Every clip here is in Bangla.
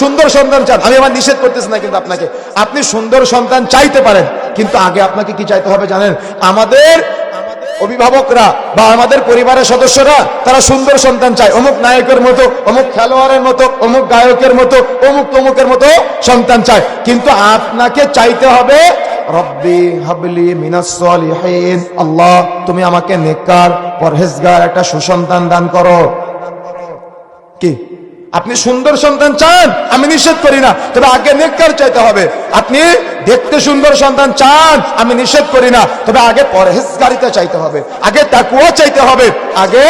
সুন্দর সন্তান চান, আমি আমার নিষেধ করতেছি না, কিন্তু আপনাকে আপনি সুন্দর সন্তান চাইতে পারেন, কিন্তু আগে আপনাকে কি চাইতে হবে জানেন? আমাদের অভিভাবকরা বা আমাদের পরিবারের সদস্যরা তারা সুন্দর সন্তান চায়, অমুক নায়কের মতো, অমুক খেলোয়াড়ের মতো, অমুক গায়কের মতো, অমুক তমুকের মতো সন্তান চায়। কিন্তু আপনাকে চাইতে হবে রব্বি হাবলি মিনাস সালিহিন, আল্লাহ তুমি আমাকে নেককার পরহেজগার একটা সুসন্তান দান করো। কি আপনি সুন্দর সন্তান চান, আমি নিষেধ করি না, তবে আগে নেককার চাইতে হবে। আপনি দেখতে সুন্দর সন্তান চান, আমি নিষেধ করি না, তবে আগে পরহেজগারিতা চাইতে হবে, আগে তাকওয়া চাইতে হবে, আগে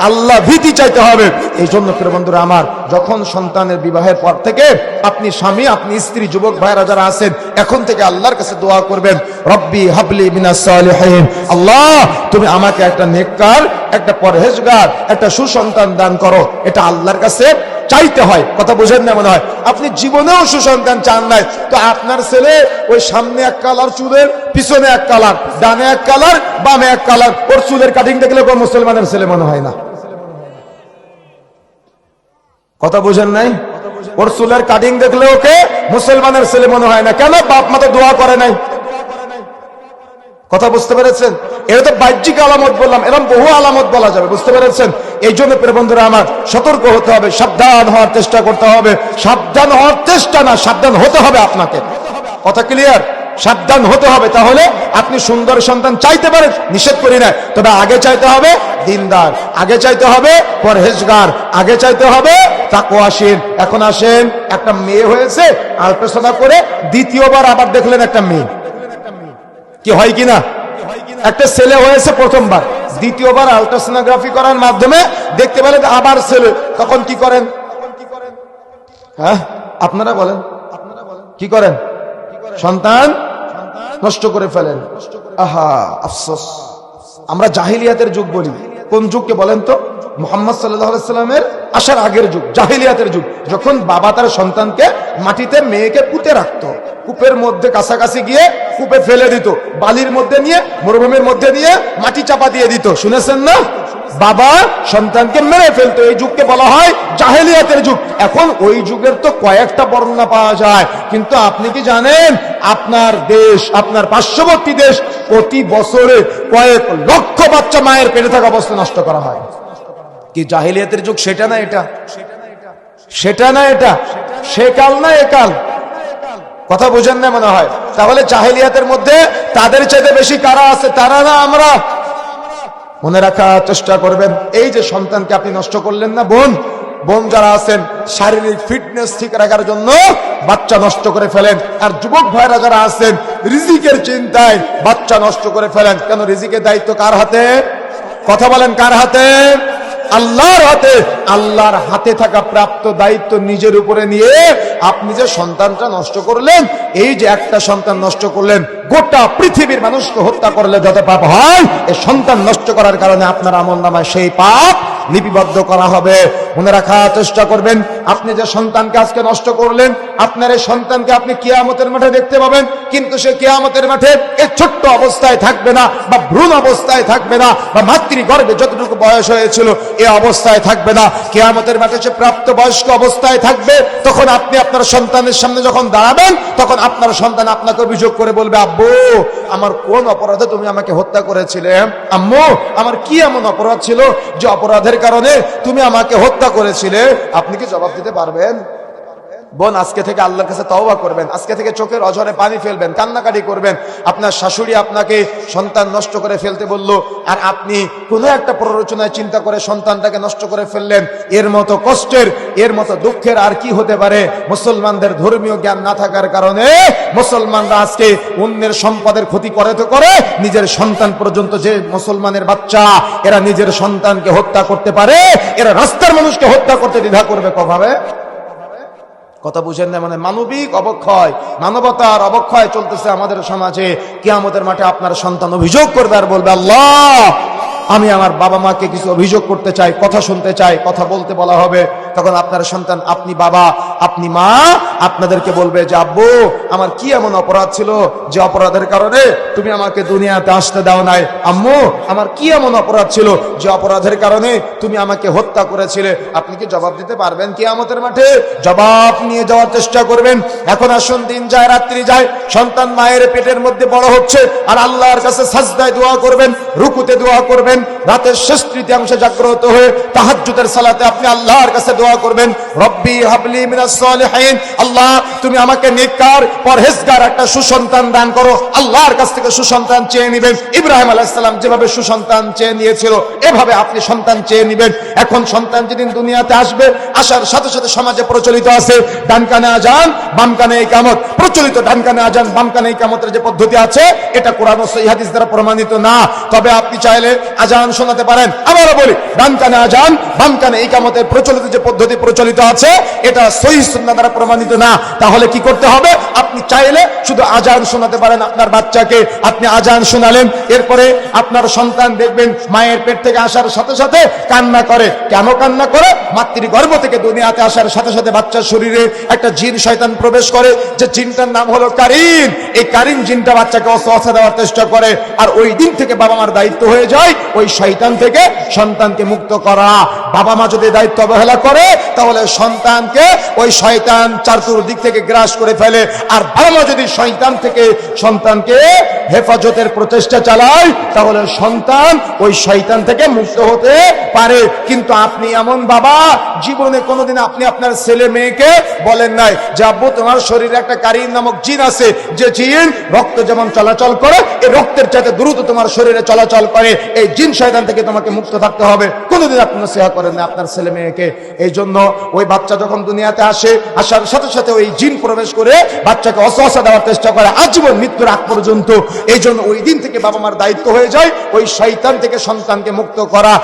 আল্লাহ ভীতি চাইতে হবে। এই জন্য প্রিয় বন্ধুরা আমার, যখন সন্তানের বিবাহের পর থেকে আপনি স্বামী, আপনি স্ত্রী, যুবক ভাইরা যারা আছেন, এখন থেকে আল্লাহর কাছে দোয়া করবেন, রব্বি হাবলি মিনাস সালিহিন, আল্লাহ তুমি আমাকে একটা নেককার, একটা পরহেজগার, একটা সুসন্তান দান করো। এটা আল্লাহর কাছে চাইতে হয়। কথা বুঝেন না মনে হয়? আপনি জীবনেও সুসন্তান চান নাই, তো আপনার ছেলে ওই সামনে এক কালার চুলের, পিছনে এক কালার, ডানে এক কালার, বামে এক কালার, ওর চুলের কাটিং দেখলে কোন মুসলমানের ছেলে মনে হয় না। কথা বুঝেন নাই? ওর চুলের কাটিং দেখলে ওকে মুসলমানের ছেলে মনে হয় না। কেন? বাপ মা তো দোয়া করে নাই। কথা বুঝতে পেরেছেন? এটা তো বাহ্যিক আলামত বললাম, এরকম বহু আলামত বলা যাবে, বুঝতে পেরেছেন? এই জন্য প্রিয় বন্ধুরা আমার, সতর্ক হতে হবে, সাবধান হওয়ার চেষ্টা করতে হবে। সাবধান হওয়ার চেষ্টা না, সাবধান হতে হবে আপনাকে। কথা ক্লিয়ার? সাবধান হতে হবে, তাহলে আপনি সুন্দর সন্তান চাইতে পারেন, নিষেধ করি না, তবে আগে চাইতে হবে দিনদার, আগে চাইতে হবে পরহেজগার, আগে চাইতে হবে তাকওয়াশীল। এখন আসেন, একটা মেয়ে হয়েছে, আল্ট্রাসাউন্ড করে দ্বিতীয়বার আবার দেখলেন একটা মেয়ে, কি হয় কিনা? একটা ছেলে হয়েছে প্রথমবার, দ্বিতীয়বার আল্ট্রাসোনোগ্রাফি করার মাধ্যমে দেখতে পেলেন আবার ছেলে, তখন কি করেন? হ্যাঁ আপনারা বলেন, কি করেন? সন্তান নষ্ট করে ফেলেন। আহা আফসোস, আমরা জাহিলিয়াতের যুগ বলি। কোন যুগকে বলেন তো? মুহাম্মদ সাল্লাল্লাহু আলাইহি সাল্লামের আসার আগের যুগ, জাহিলিয়াতের যুগ, যখন বাবা তার সন্তানকে মাটিতে, মেয়েকে পুঁতে রাখতো, কূপের মধ্যে কাছাকাছি গিয়ে কূপে ফেলে দিত, বালির মধ্যে নিয়ে, মরুভূমির মধ্যে নিয়ে মাটি চাপা দিয়ে দিত। শুনেছেন না? বাবা সন্তানকে মেরে ফেলতো। এই যুগকে বলা হয় জাহেলিয়াতের যুগ। এখন ওই যুগের তো কয়েকটা বর্ণনা পাওয়া যায়, কিন্তু আপনি কি জানেন আপনার দেশ, আপনার পার্শ্ববর্তী দেশ, প্রতি বছরে কয়েক লক্ষ বাচ্চা মায়ের পেটে থাকা অবস্থা নষ্ট করা হয়? কি জাহেলিয়াতের যুগ সেটা না এটা? সেটা না এটা? সে কাল না এ কাল? কথা বুঝেন না মনে হয়? তাহলে জাহেলিয়াতের মধ্যে তাদের চাইতে বেশি কারা আছে? তারা না আমরা? মনে রাখার চেষ্টা করবেন। এই যে সন্তানকে আপনি নষ্ট করলেন না, বোন যারা আছেন, শারীরিক ফিটনেস ঠিক রাখার জন্য বাচ্চা নষ্ট করে ফেলেন। আর যুবক ভাইরা যারা আছেন, রিজিকের চিন্তায় বাচ্চা নষ্ট করে ফেলেন। কেন? রিজিকের দায়িত্ব কার হাতে? কথা বলেন, কার হাতে? আল্লাহর হাতে। আল্লাহর হাতে থাকা প্রাপ্ত দায়িত্ব নিজের উপরে নিয়ে আপনি যে সন্তানটা নষ্ট করলেন, এই যে একটা সন্তান নষ্ট করলেন, গোটা পৃথিবীর মানুষকে হত্যা করলে যত পাপ হয়, এই সন্তান নষ্ট করার কারণে আপনার আমলনামায় সেই পাপ লিপিবদ্ধ করা হবে। মনে রাখার চেষ্টা করবেন, আপনি যে সন্তানকে আজকে নষ্ট করলেন, আপনার এই সন্তানকে আপনি কিয়ামতের মাঠে দেখতে পাবেন, কিন্তু সে কিয়ামতের মাঠে এই ছোট্ট অবস্থায় থাকবে না, বা ভ্রূণ অবস্থায় থাকবে না, বা মাতৃগর্ভে যতটুকু বয়স হয়েছিল এই অবস্থায় থাকবে না। কিয়ামতের মাঠে সে প্রাপ্ত বয়স্ক অবস্থায় থাকবে। তখন আপনি আপনার সন্তানের সামনে যখন দাঁড়াবেন, তখন আপনার সন্তান আপনাকে অভিযোগ করে বলবে, আব্বু আমার কোন অপরাধে তুমি আমাকে হত্যা করেছিলে? আম্মু আমার কি এমন অপরাধ ছিল যে অপরাধের কারণে তুমি আমাকে হত্যা করেছিলে? আপনি কি জবাব দিতে পারবেন? বোন, আজকে থেকে আল্লাহর কাছে তওবা করবেন, আজকে থেকে চোখের অঝরে পানি ফেলবেন, কান্নাকাটি করবেন। আপনার শাশুড়ি আপনাকে সন্তান নষ্ট করে ফেলতে বলল, আর আপনি কোনো একটা প্ররোচনায় চিন্তা করে সন্তানটাকে নষ্ট করে ফেললেন। এর মতো কষ্টের, এর মতো দুঃখের আর কি হতে পারে? মুসলমানদের ধর্মীয় জ্ঞান না থাকার কারণে মুসলমানরা আজকে অন্যের সম্পদের ক্ষতি করে তো করে, নিজের সন্তান পর্যন্ত, যে মুসলমানের বাচ্চা এরা নিজের সন্তানকে হত্যা করতে পারে, এরা রাস্তার মানুষকে হত্যা করতে দ্বিধা করবে কবে? কথা বুঝেন না? মানে মানবিক অবক্ষয়, মানবতার অবক্ষয় চলতেছে আমাদের সমাজে। কিয়ামতের মাঠে আপনার সন্তান অভিযোগ করবে আর বলবে, আল্লাহ আমি আমার বাবা মাকে কিছু অভিযোগ করতে চাই, কথা শুনতে চাই, কথা বলতে বলা হবে। তখন আপনার সন্তান, আপনি বাবা, আপনি মা, আপনাদেরকে বলবে যে আব্বু আমার কি এমন অপরাধ ছিল যে অপরাধের কারণে তুমি আমাকে দুনিয়াতে আসতে দাও নাই, আম্মু আমার কি এমন অপরাধ ছিল যে অপরাধের কারণে তুমি আমাকে হত্যা করেছিলে। আপনি কি জবাব দিতে পারবেন কিয়ামতের মাঠে? জবাব নিয়ে যাওয়ার চেষ্টা করবেন। এখন আসুন, দিন যায় রাত্রি যায়, সন্তান মায়ের পেটের মধ্যে বড় হচ্ছে, আর আল্লাহর কাছে সাজদায় দোয়া করবেন, রুকুতে দোয়া করবেন, রাতের শেষ তৃতীয়াংশে জাগ্রত হয়ে তাহাজ্জুদের সালাতে আপনি আল্লাহর কাছে দোয়া করবেন, রব্বি হাবলি মিনাস সালিহিন, আল্লাহ তুমি আমাকে নেককার পরহেজগার একটা সুসন্তান দান করো। আল্লাহর কাছ থেকে সুসন্তান চেয়ে নেবেন। ইব্রাহিম আলাইহিস সালাম যেভাবে সুসন্তান চেয়ে নিয়েছিল, এভাবে আপনি সন্তান চেয়ে নেবেন। এখন সন্তান যেদিন দুনিয়াতে আসবে, আসার সাথে সাথে সমাজে প্রচলিত আছে ডান কানে আজান বাম কানে ইকামত। প্রচলিত ডান কানে আজান বাম কানে ইকামতের যে পদ্ধতি আছে, এটা কোরআন ও সহিহ হাদিস দ্বারা প্রমাণিত না। তবে আপনি চাইলে আজান শোনাতে পারেন। আবারও বলি, ডান কানে আজান বাম কানে ইকামতের প্রচলিত যে পদ্ধতি প্রচলিত আছে, এটা সহিহ সুন্নাহ দ্বারা প্রমাণিত না। তাহলে কি করতে হবে? আপনি চাইলে শুধু আজান শোনাতে পারেন আপনার বাচ্চাকে। আপনি আজান শোনালেন, এরপরে আপনার সন্তান দেখবেন মায়ের পেট থেকে আসার সাথে সাথে কান্না করে। কেন কান্না করে? মাতৃগর্ভ থেকে দুনিয়াতে আসার সাথে সাথে বাচ্চার শরীরে একটা জিন শয়তান প্রবেশ করে, যে জিনটার নাম হলো কারিন। এই কারিন জিনটা বাচ্চাকে ওয়াসওয়াসা দেওয়ার চেষ্টা করে, আর ওই দিন থেকে বাবা মার দায়িত্ব হয়ে যায় ওই শয়তান থেকে সন্তানকে মুক্ত করা। বাবা মা যদি দায়িত্ব অবহেলা করে, তাহলে সন্তানকে ওই শয়তান চারদিক থেকে গ্রাস করে ফেলে। আর বাবা মা যদি শয়তান থেকে সন্তানকে হেফাজতের প্রচেষ্টা চালায়, তাহলে সন্তান ওই শয়তান থেকে মুক্ত হতে পারে। কিন্তু আপনি এমন বাবা, জীবনে কোনোদিন আপনি আপনার ছেলে মেয়েকে বলেন নাই যে আব্বু তোমার শরীরে একটা কারিন নামক জিন আছে, যে জিন রক্ত যেমন চলাচল করে, এই রক্তের চাইতে দ্রুত তোমার শরীরে চলাচল করে, এই জিন শয়তান থেকে তোমাকে মুক্ত থাকতে হবে। কোনোদিন আপনি নসিহত করেন না আপনার ছেলে মেয়েকে। এই জন্য ওই বাচ্চা যখন দুনিয়াতে আসে, আসার সাথে সাথে ওই জিন প্রবেশ করে বাচ্চাকে ওয়াসওয়াসা দেওয়ার চেষ্টা করে আজীবন মৃত্যুর আগ পর্যন্ত। এই জন্য ওই দিন থেকে বাবা মার দায়িত্ব হয়ে যায় ওই শয়তান থেকে সন্তানকে মুক্ত করা।